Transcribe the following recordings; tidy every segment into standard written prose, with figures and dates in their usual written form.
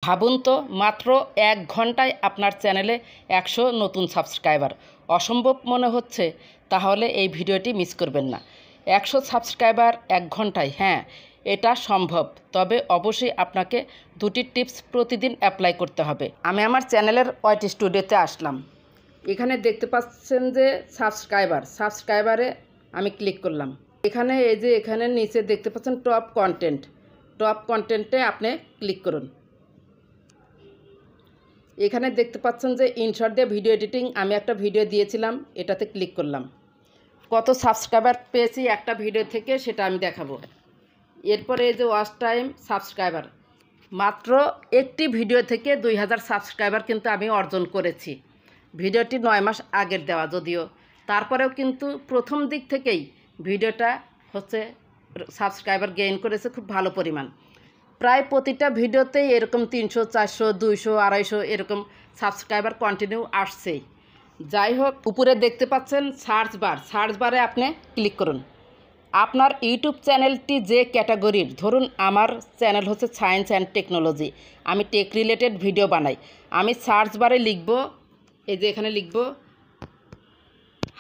ভাবুন তো, মাত্র 1 ঘন্টায় আপনার চ্যানেলে 100 নতুন সাবস্ক্রাইবার। অসম্ভব মনে হচ্ছে? তাহলে এই ভিডিওটি মিস করবেন না। 100 সাবস্ক্রাইবার 1 ঘন্টায়, হ্যাঁ এটা সম্ভব, তবে অবশ্যই আপনাকে 2টি টিপস প্রতিদিন অ্যাপ্লাই করতে হবে। আমি আমার চ্যানেলের ওয়াইটি স্টুডিওতে আসলাম। এখানে দেখতে পাচ্ছেন যে সাবস্ক্রাইবারে আমি ক্লিক করলাম। এখানে এখানে নিচে দেখতে পাচ্ছেন টপ কন্টেন্টে আপনি ক্লিক করুন। এখানে দেখতে পাচ্ছেন যে ইনশর্ট দিয়ে ভিডিও এডিটিং, আমি একটা ভিডিও দিয়েছিলাম, এটাতে ক্লিক করলাম। কত সাবস্ক্রাইবার পেয়েছি একটা ভিডিও থেকে সেটা আমি দেখাবো। এরপরে ওয়াচ টাইম সাবস্ক্রাইবার, মাত্র একটি ভিডিও থেকে 2000 সাবস্ক্রাইবার কিন্তু আমি অর্জন করেছি। ভিডিওটি 9 মাস আগের দেওয়া যদিও, তারপরেও কিন্তু প্রথম দিক থেকেই ভিডিওটা সাবস্ক্রাইবার গেইন করেছে খুব ভালো পরিমাণ। প্রায় প্রতিটা ভিডিওতেই এরকম 300, 400, 200, 250 এরকম সাবস্ক্রাইবার কন্টিনিউ আসছেই। যাই হোক, উপরে দেখতে পাচ্ছেন সার্চ বারে আপনি ক্লিক করুন। আপনার ইউটিউব চ্যানেলটি যে ক্যাটাগরির, ধরুন আমার চ্যানেল হচ্ছে সায়েন্স অ্যান্ড টেকনোলজি, আমি টেক রিলেটেড ভিডিও বানাই। আমি সার্চ বারে লিখব, এখানে লিখব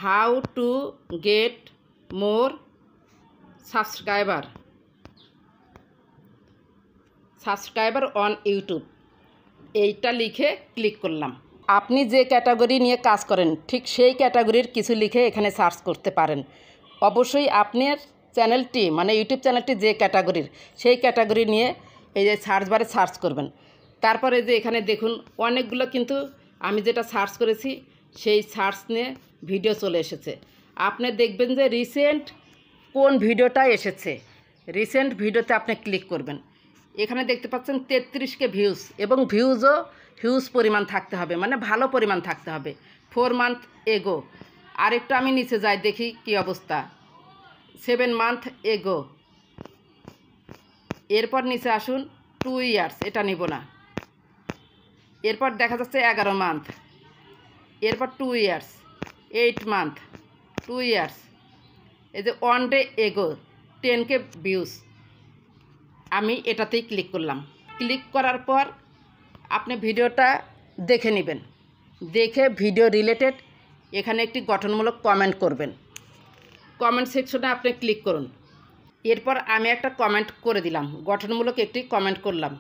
how to get more subscriber on YouTube, এইটা লিখে ক্লিক করলাম। আপনি যে ক্যাটাগরি নিয়ে কাজ করেন ঠিক সেই ক্যাটাগরির কিছু লিখে এখানে সার্চ করতে পারেন। অবশ্যই আপনার চ্যানেলটি মানে ইউটিউব চ্যানেলটি যে ক্যাটাগরির সেই ক্যাটাগরি নিয়ে সার্চ বারে সার্চ করবেন। তারপরে এখানে দেখুন অনেকগুলো কিন্তু আমি যেটা সার্চ করেছি সেই সার্চ নিয়ে ভিডিও চলে এসেছে। আপনি দেখবেন যে রিসেন্ট কোন ভিডিওটা এসেছে, রিসেন্ট ভিডিওতে আপনি ক্লিক করবেন। এখানে দেখতে পাচ্ছেন 33K ভিউজ, এবং ভিউজও হিউজ পরিমাণ থাকতে হবে, মানে ভালো পরিমাণ থাকতে হবে। 4 মান্থ এগো, আরেকটু আমি নিচে যাই দেখি কি অবস্থা। 7 মান্থ এগো, এরপর নিচে আসুন 2 ইয়ার্স, এটা নিব না। এরপর দেখা যাচ্ছে 11 মান্থ, এরপর 2 ইয়ার্স, 8 মান্থ, 2 ইয়ার্স, 1 ডে এগো 10K ভিউজ। আমি এটাতেই ক্লিক করলাম। ক্লিক করার পর আপনি ভিডিওটা দেখে নেবেন, দেখে ভিডিও রিলেটেড এখানে একটি গঠনমূলক কমেন্ট করবেন। কমেন্ট সেকশনে আপনি ক্লিক করুন। এরপর আমি একটা কমেন্ট করে দিলাম, গঠনমূলক একটি কমেন্ট করলাম।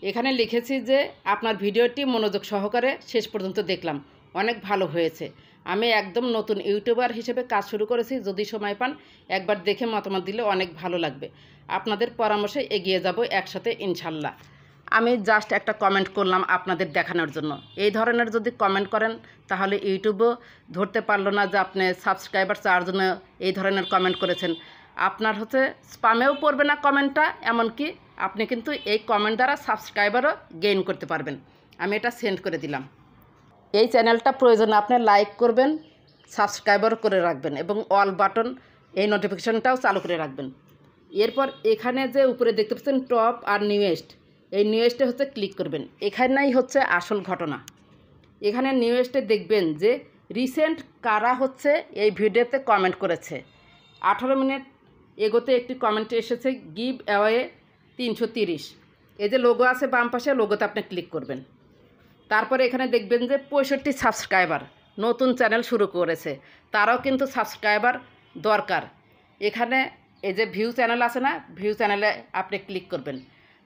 এখানে লিখেছি যে আপনার ভিডিওটি মনোযোগ সহকারে শেষ পর্যন্ত দেখলাম, অনেক ভালো হয়েছে। আমি একদম নতুন ইউটিউবার হিসেবে কাজ শুরু করেছি, যদি সময় পান একবার দেখে মতামত দিলে অনেক ভালো লাগবে। আপনাদের পরামর্শে এগিয়ে যাব একসাথে ইনশাল্লাহ। আমি জাস্ট একটা কমেন্ট করলাম আপনাদের দেখানোর জন্য। এই ধরনের যদি কমেন্ট করেন তাহলে ইউটিউবও ধরতে পারলো না যে আপনি সাবস্ক্রাইবার চাওয়ার জন্য এই ধরনের কমেন্ট করেছেন। আপনার স্প্যামেও পড়বে না কমেন্টটা, এমনকি আপনি কিন্তু এই কমেন্ট দ্বারা সাবস্ক্রাইবারও গেইন করতে পারবেন। আমি এটা সেন্ড করে দিলাম। এই চ্যানেলটা প্রয়োজনে আপনি লাইক করবেন, সাবস্ক্রাইবার করে রাখবেন, এবং অল বাটন এই নোটিফিকেশনটাও চালু করে রাখবেন। এরপর এখানে যে উপরে দেখতে পাচ্ছেন টপ আর নিউয়েস্ট, এই নিউয়েস্টে ক্লিক করবেন। এখানেই আসল ঘটনা। এখানে নিউয়েস্টে দেখবেন যে রিসেন্ট কারা এই ভিডিওতে কমেন্ট করেছে। 18 মিনিট এগোতে একটি কমেন্ট এসেছে, গিভ অ্যাওয়ে 330। লোগো আছে বাম পাশে, লোগোতে আপনি ক্লিক করবেন। তারপরে এখানে দেখবেন যে 65 সাবস্ক্রাইবার নতুন চ্যানেল শুরু করেছে, তারাও কিন্তু সাবস্ক্রাইবার দরকার। এখানে ভিউ চ্যানেল আছে না, ভিউ চ্যানেলে আপনি ক্লিক করবেন।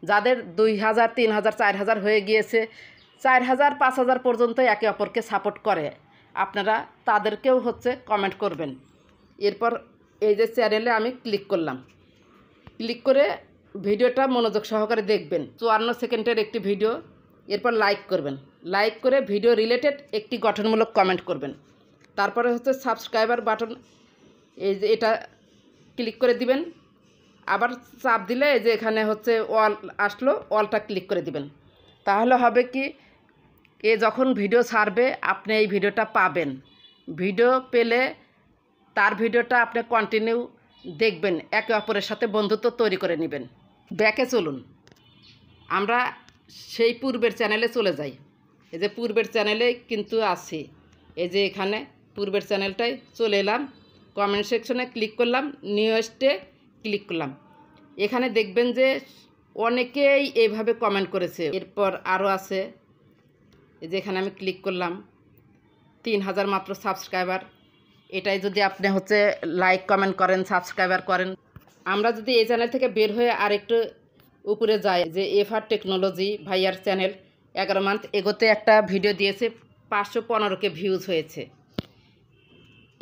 যাদের 2000, 3000, 4000 হয়ে গিয়েছে, 4000, 5000 পর্যন্ত একে অপরকে সাপোর্ট করে, আপনারা তাদেরকেও কমেন্ট করবেন। এরপর চ্যানেলে আমি ক্লিক করলাম। ক্লিক করে ভিডিওটা মনোযোগ সহকারে দেখবেন, 54 সেকেন্ডের একটি ভিডিও। এরপর লাইক করবেন, লাইক করে ভিডিও রিলেটেড একটি গঠনমূলক কমেন্ট করবেন। তারপরে সাবস্ক্রাইবার বাটন, এটা ক্লিক করে দিবেন। আবার চাপ দিলে এখানে অল আসলো, অলটা ক্লিক করে দিবেন। তাহলে হবে কি, যখন ভিডিও ছাড়বে আপনি এই ভিডিওটা পাবেন। ভিডিও পেলে তার ভিডিওটা আপনি কন্টিনিউ দেখবেন, একে অপরের সাথে বন্ধুত্ব তৈরি করে নেবেন। ব্যাকে চলুন, আমরা সেই পূর্বের চ্যানেলে চলে যাই। পূর্বের চ্যানেলে কিন্তু আছি, এখানে পূর্বের চ্যানেলটাই চলে এলাম। কমেন্ট সেকশনে ক্লিক করলাম, নিউয়েস্টে ক্লিক করলাম। এখানে দেখবেন যে অনেকেই এইভাবে কমেন্ট করেছে। এরপর আরও আছে, যেখানে আমি ক্লিক করলাম 3000 মাত্র সাবস্ক্রাইবার। এটাই যদি আপনি হচ্ছে লাইক কমেন্ট করেন, সাবস্ক্রাইবার করেন। আমরা যদি এই চ্যানেল থেকে বের হয়ে আরেকটু উপরে যাই, যে এফআর টেকনোলজি ভাইয়ার চ্যানেল 11 মান্থ এগোতে একটা ভিডিও দিয়েছে, 515K ভিউজ হয়েছে।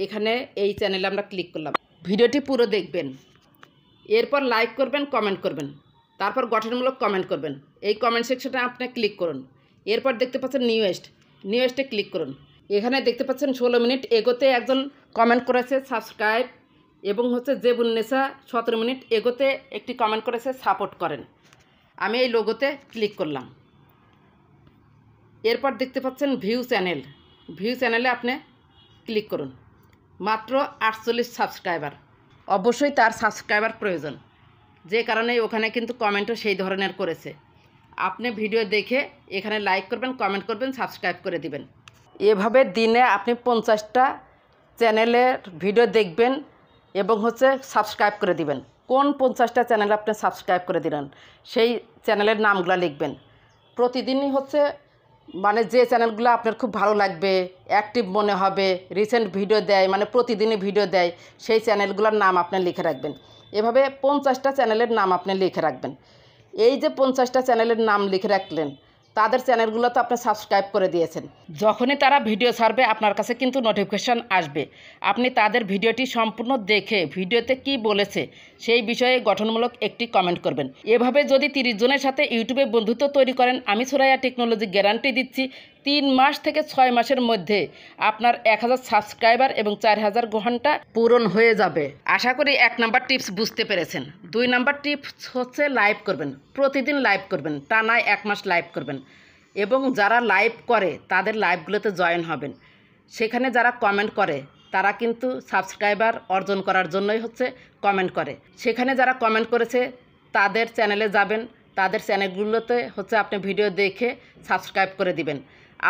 এখানে এই চ্যানেলে আমরা ক্লিক করলাম। ভিডিওটি পুরো দেখবেন, এরপর লাইক করবেন, কমেন্ট করবেন, তারপর গঠনমূলক কমেন্ট করবেন। এই কমেন্ট সেকশনে আপনি ক্লিক করুন। এরপর দেখতে পাচ্ছেন নিউয়েস্টে ক্লিক করুন। এখানে দেখতে পাচ্ছেন 16 মিনিট এগোতে একজন কমেন্ট করেছে সাবস্ক্রাইব, এবং হচ্ছে জেবুন্নেসা 17 মিনিট এগোতে একটি কমেন্ট করেছে সাপোর্ট করেন। আমি এই লোগোতে ক্লিক করলাম। এরপর দেখতে পাচ্ছেন ভিউ চ্যানেলে আপনি ক্লিক করুন। মাত্র 48 সাবস্ক্রাইবার। অবশ্যই তার সাবস্ক্রাইবার প্রয়োজন, যে কারণে ওখানে কিন্তু কমেন্টও সেই ধরনের করেছে। আপনি ভিডিও দেখে এখানে লাইক করবেন, কমেন্ট করবেন, সাবস্ক্রাইব করে দিবেন। এভাবে দিনে আপনি 50টা চ্যানেলের ভিডিও দেখবেন এবং হচ্ছে সাবস্ক্রাইব করে দিবেন। কোন 50টা চ্যানেল আপনি সাবস্ক্রাইব করে দিলেন সেই চ্যানেলের নামগুলো লিখবেন। প্রতিদিনই হচ্ছে মানে যে চ্যানেলগুলো আপনার খুব ভালো লাগবে, অ্যাক্টিভ মনে হবে, রিসেন্ট ভিডিও দেয়, মানে প্রতিদিনই ভিডিও দেয়, সেই চ্যানেলগুলোর নাম আপনি লিখে রাখবেন। এভাবে 50টা চ্যানেলের নাম আপনি লিখে রাখবেন। এই যে 50টা চ্যানেলের নাম লিখে রাখলেন, তাদের চ্যানেলগুলো তো আপনি সাবস্ক্রাইব করে দিয়েছেন। যখনই তারা ভিডিও ছাড়বে আপনার কাছে কিন্তু নোটিফিকেশান আসবে। আপনি তাদের ভিডিওটি সম্পূর্ণ দেখে ভিডিওতে কি বলেছে সেই বিষয়ে গঠনমূলক একটি কমেন্ট করবেন। এভাবে যদি 30 জনের সাথে ইউটিউবে বন্ধুত্ব তৈরি করেন, আমি সুরাইয়া টেকনোলজি গ্যারান্টি দিচ্ছি 3 মাস থেকে 6 মাসের মধ্যে আপনার 1000 সাবস্ক্রাইবার এবং 4000 ঘন্টা পূরণ হয়ে যাবে। আশা করি 1 নাম্বার টিপস বুঝতে পেরেছেন। 2 নাম্বার টিপস হচ্ছে লাইভ করবেন। প্রতিদিন লাইভ করবেন, টানায় 1 মাস লাইভ করবেন, এবং যারা লাইভ করে তাদের লাইভগুলোতে জয়েন হবেন। সেখানে যারা কমেন্ট করে তারা কিন্তু সাবস্ক্রাইবার অর্জন করার জন্যই হচ্ছে কমেন্ট করে। সেখানে যারা কমেন্ট করেছে তাদের চ্যানেলে যাবেন, তাদের চ্যানেলগুলোতে হচ্ছে আপনি ভিডিও দেখে সাবস্ক্রাইব করে দিবেন।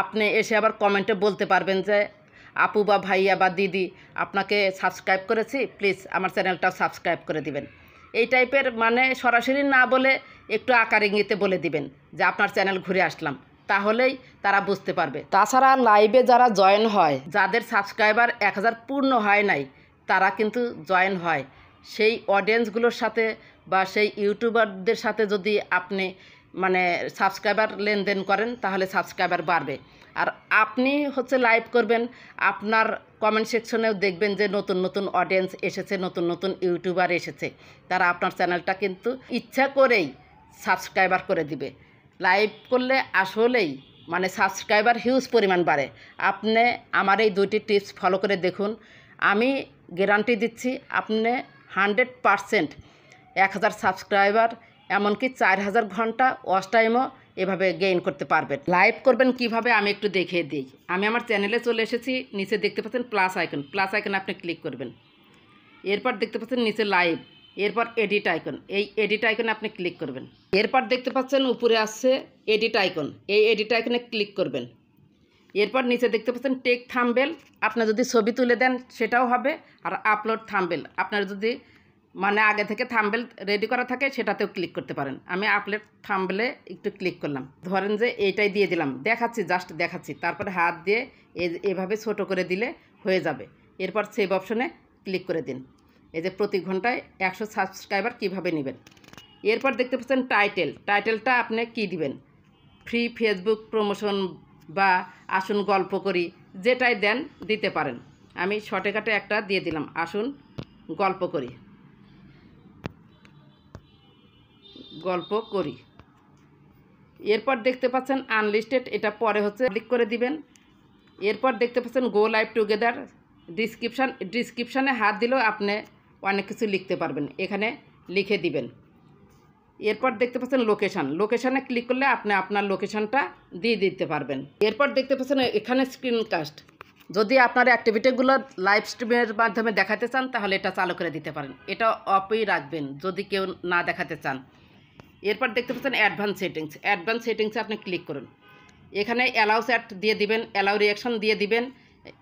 আপনি এসে আবার কমেন্টে বলতে পারবেন যে আপু বা ভাইয়া বা দিদি, আপনাকে সাবস্ক্রাইব করেছি, প্লিজ আমার চ্যানেলটাও সাবস্ক্রাইব করে দিবেন। এই টাইপের মানে সরাসরি না বলে একটু আকার ইঙ্গিতে বলে দিবেন যে আপনার চ্যানেল ঘুরে আসলাম, তাহলেই তারা বুঝতে পারবে। তাছাড়া লাইভে যারা জয়েন হয়, যাদের সাবস্ক্রাইবার 1000 পূর্ণ হয় নাই, তারা কিন্তু জয়েন হয়। সেই অডিয়েন্সগুলোর সাথে বা সেই ইউটিউবারদের সাথে যদি আপনি মানে সাবস্ক্রাইবার লেনদেন করেন, তাহলে সাবস্ক্রাইবার বাড়বে। আর আপনি হচ্ছে লাইভ করবেন, আপনার কমেন্ট সেকশনেও দেখবেন যে নতুন নতুন অডিয়েন্স এসেছে, নতুন নতুন ইউটিউবার এসেছে, তারা আপনার চ্যানেলটা কিন্তু ইচ্ছা করেই সাবস্ক্রাইবার করে দিবে। লাইভ করলে আসলেই মানে সাবস্ক্রাইবার হিউজ পরিমাণ বাড়ে। আপনি আমার এই 2টি টিপস ফলো করে দেখুন, আমি গ্যারান্টি দিচ্ছি আপনি 100% 1000 সাবস্ক্রাইবার, এমনকি 4000 ঘন্টা ওয়াচ টাইমও এভাবে গেইন করতে পারবেন। লাইভ করবেন কিভাবে আমি একটু দেখিয়ে দিই। আমি আমার চ্যানেলে চলে এসেছি, নিচে দেখতে পাচ্ছেন প্লাস আইকন আপনি ক্লিক করবেন। এরপর দেখতে পাচ্ছেন নিচে লাইভ, এরপর এডিট আইকন, এই এডিট আইকনে আপনি ক্লিক করবেন। এরপর দেখতে পাচ্ছেন উপরে আসছে এডিট আইকন, এই এডিট আইকনে ক্লিক করবেন। এরপর নিচে দেখতে পাচ্ছেন টেক থাম্বনেল, আপনি যদি ছবি তুলে দেন সেটাও হবে, আর আপলোড থাম্বনেল, আপনার যদি মানে আগে থেকে থাম্বনেল রেডি করা থাকে সেটাতেও ক্লিক করতে পারেন। আমি আপলোড থাম্বনেলে একটু ক্লিক করলাম, ধরেন যে এইটাই দিয়ে দিলাম, জাস্ট দেখাচ্ছি, তারপরে হাত দিয়ে এভাবে ছোট করে দিলে হয়ে যাবে। এরপর সেভ অপশনে ক্লিক করে দিন। এই যে প্রতি ঘন্টায় 100 সাবস্ক্রাইবার কীভাবে নেবেন। এরপর দেখতে পাচ্ছেন টাইটেলটা আপনি কি দিবেন, ফ্রি ফেসবুক প্রমোশন বা আসুন গল্প করি, যেটাই দেন দিতে পারেন। আমি শর্টকাটে একটা দিয়ে দিলাম, আসুন গল্প করি। এরপর দেখতে পাচ্ছেন আনলিস্টেড, এটা পরে হচ্ছে ক্লিক করে দিবেন। এরপর দেখতে পাচ্ছেন গো লাইভ টুগেদার। ডিসক্রিপশানে হাত দিলেও আপনি অনেক কিছু লিখতে পারবেন, এখানে লিখে দিবেন। এরপর দেখতে পাচ্ছেন লোকেশানে ক্লিক করলে আপনি আপনার লোকেশানটা দিয়ে দিতে পারবেন। এরপর দেখতে পাচ্ছেন এখানে স্ক্রিনকাস্ট, যদি আপনার অ্যাক্টিভিটিগুলো লাইভ স্ট্রিমের মাধ্যমে দেখাতে চান তাহলে এটা চালু করে দিতে পারেন, এটা অফই রাখবেন যদি কেউ না দেখাতে চান। এরপর দেখতে পাচ্ছেন অ্যাডভান্স সেটিংসে আপনি ক্লিক করুন। এখানে অ্যালাউ চ্যাট দিয়ে দিবেন, অ্যালাউ রিয়াকশন দিয়ে দিবেন,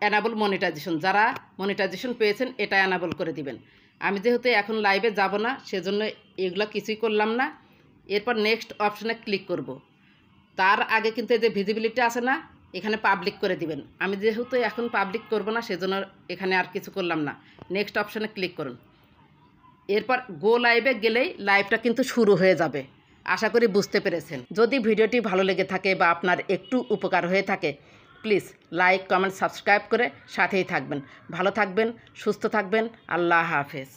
অ্যানাবল মনিটাইজেশন, যারা মনিটাইজেশন পেয়েছেন এটা অ্যানাবল করে দিবেন। আমি যেহেতু এখন লাইভে যাব না সেজন্য এগুলো কিছুই করলাম না। এরপর নেক্সট অপশানে ক্লিক করব। তার আগে কিন্তু এই যে ভিজিবিলিটি আছে না, এখানে পাবলিক করে দিবেন। আমি যেহেতু এখন পাবলিক করব না, সেজন্য এখানে আর কিছু করলাম না। নেক্সট অপশানে ক্লিক করুন। এরপর গো লাইভে গেলেই লাইভটা কিন্তু শুরু হয়ে যাবে। আশা করি বুঝতে পেরেছেন। যদি ভিডিওটি ভালো লেগে থাকে বা আপনার একটু উপকার হয়ে থাকে, প্লিজ লাইক, কমেন্ট, সাবস্ক্রাইব করে সাথেই থাকবেন। ভালো থাকবেন, সুস্থ থাকবেন। আল্লাহ হাফেজ।